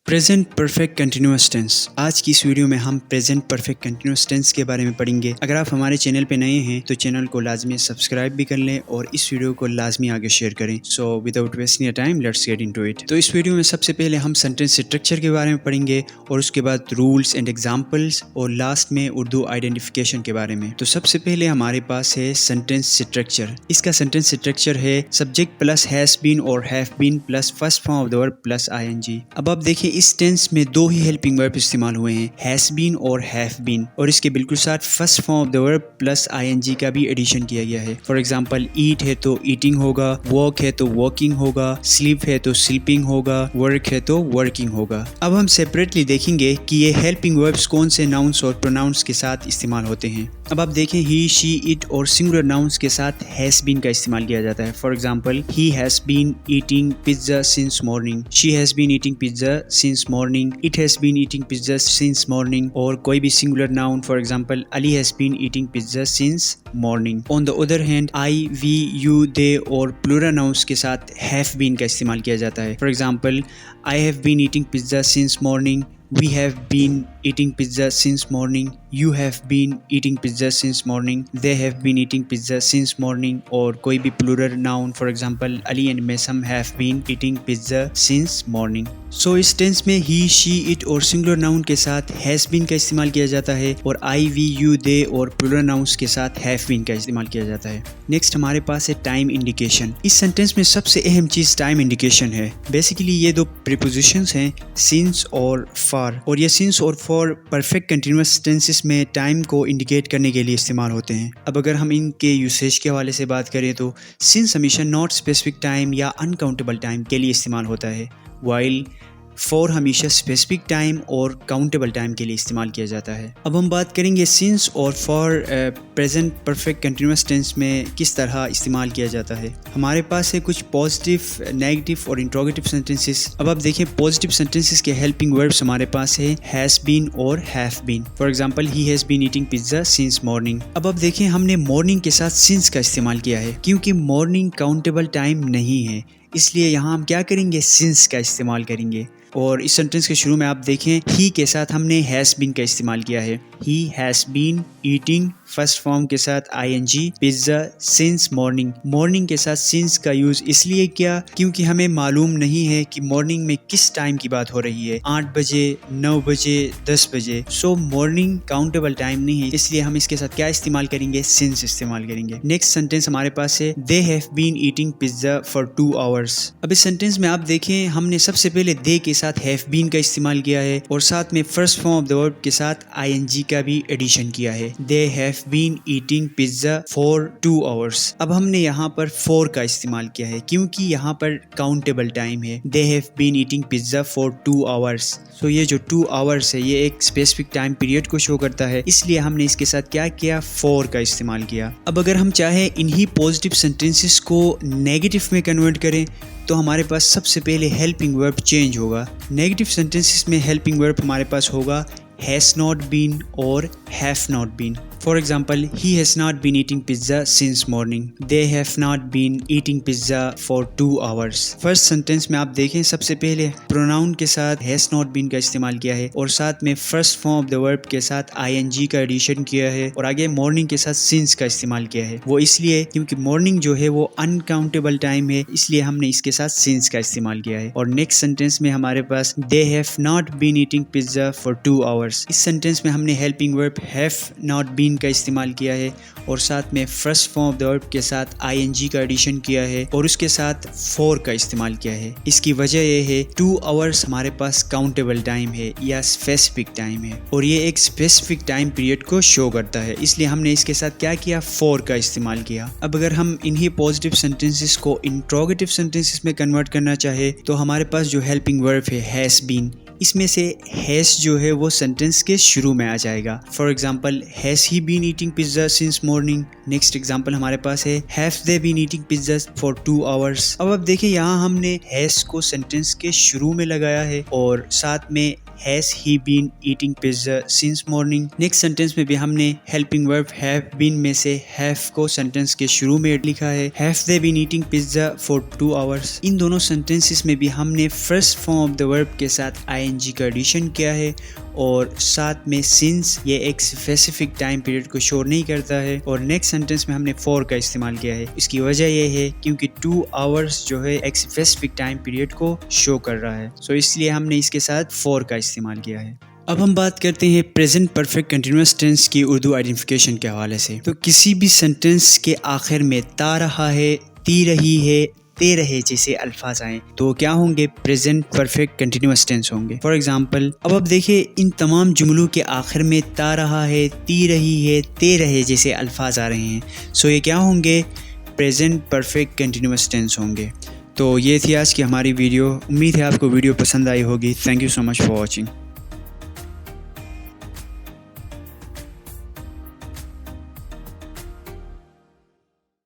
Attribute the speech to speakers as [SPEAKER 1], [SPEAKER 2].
[SPEAKER 1] Present perfect continuous tense. आज की इस वीडियो में हम प्रेजेंट परफेक्ट कंटिन्यूअस टेंस के बारे में पढ़ेंगे। अगर आप हमारे चैनल पे नए हैं तो चैनल को लाजमी सब्सक्राइब भी कर लें और इस वीडियो को लाजमी आगे शेयर करें। So without wasting your time let's get into it. तो इस वीडियो में सबसे पहले हम सेंटेंस स्ट्रक्चर के बारे में पढ़ेंगे और उसके बाद रूल्स एंड एग्जाम्पल्स और लास्ट में उर्दू आइडेंटिफिकेशन के बारे में। तो सबसे पहले हमारे पास है सेंटेंस स्ट्रक्चर। इसका सेंटेंस स्ट्रक्चर है सब्जेक्ट प्लस हैज बीन और have been plus first form of the verb plus ING. अब आप देखिए इस टेंस में दो ही हेल्पिंग वर्ब इस्तेमाल हुए हैं, हैज बीन और हैव बीन, और इसके बिल्कुल साथ first form of the verb plus ING का भी एडिशन किया गया है। फॉर एग्जांपल ईट है तो ईटिंग होगा, वॉक है तो वॉकिंग होगा, स्लीप है तो स्लीपिंग होगा, वर्क है तो वर्किंग होगा। अब हम सेपरेटली देखेंगे कि ये हेल्पिंग वर्ब्स कौन से नाउन्स और प्रोनाउंस के साथ इस्तेमाल होते हैं। अब आप देखें ही, शी, इट और सिंगुलर नाउन्स के साथ हैज बीन का इस्तेमाल किया जाता है। For example he has been eating pizza since morning, she has been eating pizza since morning, it has been eating pizza since morning. और कोई भी singular noun, for example Ali has been eating pizza since morning. On the other hand I, we, you, they और plural nouns के साथ have been का इस्तेमाल किया जाता है। For example I have been eating pizza since morning, we have been eating pizza since morning, you have been eating pizza since morning, they have been eating pizza since morning। और कोई भी plural noun, for example Ali and Mesam have been eating pizza since morning। सो इस tense में ही, she, it और singular noun के साथ has been का इस्तेमाल किया जाता है और आई, वी, यू, दे और प्लूरल नाउन्स के साथ हैव बीन का इस्तेमाल किया जाता है। नेक्स्ट हमारे पास है टाइम इंडिकेशन। इस सेंटेंस में सबसे अहम चीज टाइम इंडिकेशन है। बेसिकली ये दो प्रीपोजिशंस हैं, सिंस और फॉर, और ये सिंस और फॉर परफेक्ट कंटिन्यूअस टेंसेस में टाइम को इंडिकेट करने के लिए इस्तेमाल होते हैं। अब अगर हम इनके यूसेज के हवाले से बात करें तो सिंस हमेशा नॉट स्पेसिफिक टाइम या अनकाउंटेबल टाइम के लिए इस्तेमाल होता है, वाइल फॉर हमेशा स्पेसिफिक टाइम और काउंटेबल टाइम के लिए इस्तेमाल किया जाता है। अब हम बात करेंगे सिंस और for present perfect continuous tense में किस तरह इस्तेमाल किया जाता है। हमारे पास है कुछ पॉजिटिव, नेगेटिव और इंट्रोगेटिव सेंटेंसेस। अब आप देखें पॉजिटिव सेंटेंसेस के हेल्पिंग वर्ब्स हमारे पास है हैज बीन और have been. For example he has been eating pizza since morning. अब आप देखें हमने मॉर्निंग के साथ सिंस का इस्तेमाल किया है क्योंकि मॉर्निंग काउंटेबल टाइम नहीं है, इसलिए यहाँ हम क्या करेंगे, सिंस का इस्तेमाल करेंगे। और इस सेंटेंस के शुरू में आप देखें ही के साथ हमने हैज बीन का इस्तेमाल किया है। He has been eating first form के साथ ING pizza since morning. Morning के साथ सिंस का यूज इसलिए किया क्योंकि हमें मालूम नहीं है कि मॉर्निंग में किस टाइम की बात हो रही है, 8 बजे, 9 बजे, 10 बजे। सो मॉर्निंग काउंटेबल टाइम नहीं है, इसलिए हम इसके साथ क्या इस्तेमाल करेंगे, सिंस इस्तेमाल करेंगे। नेक्स्ट सेंटेंस हमारे पास है they have been eating pizza for 2 hours. अब इस सेंटेंस में आप देखें हमने सबसे पहले दे के साथ हैव बीन का इस्तेमाल किया है और साथ में first form of the verb के साथ आईएनजी का भी एडिशन किया है। They have been eating pizza for 2 hours. अब हमने यहाँ पर फॉर का इस्तेमाल किया है क्योंकि यहाँ पर काउंटेबल टाइम है। They have been eating pizza for 2 hours. So ये जो 2 आवर्स है ये एक स्पेसिफिक टाइम पीरियड को शो करता है, इसलिए हमने इसके साथ क्या किया, फॉर का इस्तेमाल किया। अब अगर हम चाहे इन्हीं पॉजिटिव सेंटेंसेस को नेगेटिव में कन्वर्ट करें तो हमारे पास सबसे पहले हेल्पिंग वर्ब चेंज होगा। नेगेटिव सेंटेंसेस में हेल्पिंग वर्ब हमारे पास होगा हैज नॉट बीन और have not been. For example he has not been eating pizza since morning, they have not been eating pizza for 2 hours. First sentence में आप देखें सबसे पहले प्रोनाउन के साथ हैज नॉट बीन का इस्तेमाल किया है और साथ में first form of the verb के साथ आईएनजी का एडिशन किया है और आगे मॉर्निंग के साथ सिंस का इस्तेमाल किया है। वो इसलिए क्योंकि मॉर्निंग जो है वो अनकाउंटेबल टाइम है, इसलिए हमने इसके साथ सिंस का इस्तेमाल किया है। और नेक्स्ट सेंटेंस में हमारे पास they have not been eating pizza for 2 hours. इस सेंटेंस में हमने helping verb have not been का इस्तेमाल किया है और साथ में first form of the verb के साथ आईएनजी का एडिशन किया है और उसके साथ फॉर का इस्तेमाल किया है। इसकी वजह यह है 2 आवर्स हमारे पास काउंटेबल टाइम है या स्पेसिफिक टाइम है और ये एक स्पेसिफिक टाइम पीरियड को शो करता है, इसलिए हमने इसके साथ क्या किया, फॉर का इस्तेमाल किया। अब अगर हम इन्हीं पॉजिटिव सेंटेंसेस को इंट्रोगेटिव सेंटेंसेस में कन्वर्ट करना चाहे तो हमारे पास जो हेल्पिंग वर्ब है हैज बीन, इसमें से हैज जो है वो सेंटेंस के शुरू में आ जाएगा। For example has he been eating pizza since morning. Next example हमारे पास है have they been eating pizza for 2 hours. अब आप देखिए यहाँ हमने हैज को सेंटेंस के शुरू में लगाया है और साथ में has he been eating pizza since morning. Next sentence में भी हमने हेल्पिंग वर्ब हैव बीन में से हैव को सेंटेंस के शुरू में लिखा है। Have they been eating pizza for 2 hours. इन दोनों सेंटेंसेस में भी हमने first form of the verb के साथ आईएनजी का एडिशन किया है और साथ में सिंस ये एक स्पेसिफिक टाइम पीरियड को शो नहीं करता है। और नेक्स्ट सेंटेंस में हमने फॉर का इस्तेमाल किया है। इसकी वजह यह है क्योंकि 2 आवर्स जो है एक स्पेसिफिक टाइम पीरियड को शो कर रहा है, सो इसलिए हमने इसके साथ फॉर का इस्तेमाल किया है। अब हम बात करते हैं प्रेजेंट परफेक्ट कंटिन्यूअस टेंस की उर्दू आइडेंटिफिकेशन के हवाले से। तो किसी भी सेंटेंस के आखिर में ता रहा है, ती रही है, ते रहे जैसे अल्फाज आए तो क्या होंगे? प्रेजेंट परफेक्ट कंटिन्यूअस टेंस होंगे। फॉर एग्जांपल अब देखिए इन तमाम जुमलों के आखिर में ता रहा है, ती रही है, ते रहे जैसे अल्फाज आ रहे हैं, सो ये क्या होंगे? प्रेजेंट परफेक्ट कंटिन्यूअस टेंस होंगे। तो ये थी आज की हमारी वीडियो। उम्मीद है आपको वीडियो पसंद आई होगी। Thank you so much for watching.